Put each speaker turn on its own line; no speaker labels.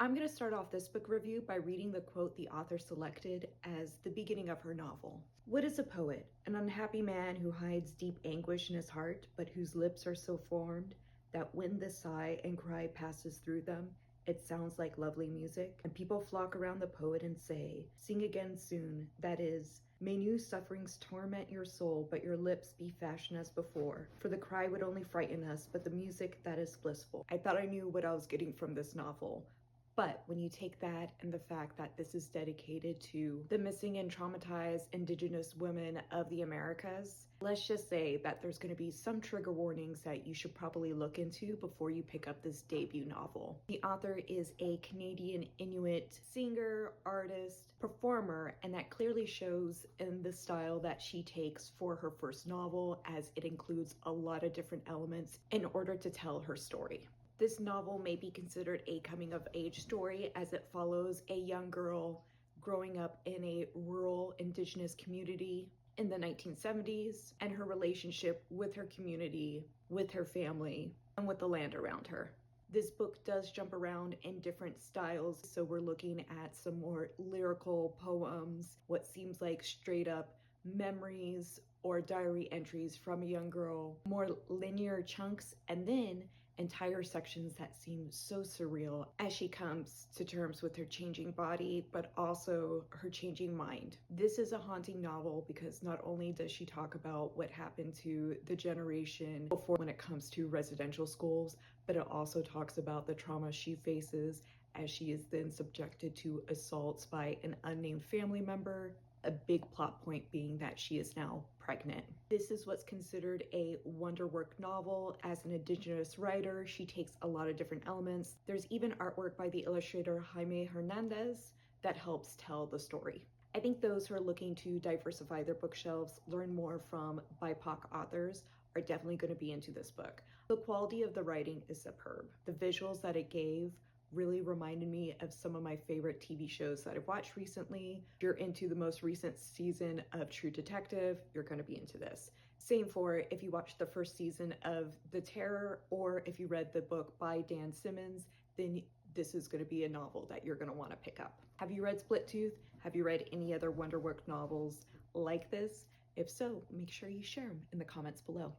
I'm going to start off this book review by reading the quote the author selected as the beginning of her novel. What is a poet? An unhappy man who hides deep anguish in his heart, but whose lips are so formed that when the sigh and cry passes through them, it sounds like lovely music. And people flock around the poet and say, "Sing again soon." That is, may new sufferings torment your soul, but your lips be fashioned as before. For the cry would only frighten us, but the music that is blissful. I thought I knew what I was getting from this novel. But when you take that and the fact that this is dedicated to the missing and traumatized Indigenous women of the Americas, let's just say that there's going to be some trigger warnings that you should probably look into before you pick up this debut novel. The author is a Canadian Inuit singer, artist, performer, and that clearly shows in the style that she takes for her first novel, as it includes a lot of different elements in order to tell her story. This novel may be considered a coming-of-age story, as it follows a young girl growing up in a rural Indigenous community in the 1970s and her relationship with her community, with her family, and with the land around her. This book does jump around in different styles, so we're looking at some more lyrical poems, what seems like straight up memories or diary entries from a young girl, more linear chunks, and then entire sections that seem so surreal as she comes to terms with her changing body, but also her changing mind. This is a haunting novel because not only does she talk about what happened to the generation before when it comes to residential schools, but it also talks about the trauma she faces as she is then subjected to assaults by an unnamed family member. A big plot point being that she is now pregnant. This is what's considered a wonderwork novel. As an Indigenous writer, she takes a lot of different elements. There's even artwork by the illustrator Jaime Hernandez that helps tell the story. I think those who are looking to diversify their bookshelves, learn more from BIPOC authors, are definitely going to be into this book. The quality of the writing is superb. The visuals that it gave really reminded me of some of my favorite TV shows that I've watched recently. If you're into the most recent season of True Detective, you're going to be into this. Same for if you watched the first season of The Terror, or if you read the book by Dan Simmons, then this is going to be a novel that you're going to want to pick up. Have you read Split Tooth? Have you read any other wonderwork novels like this? If so, make sure you share them in the comments below.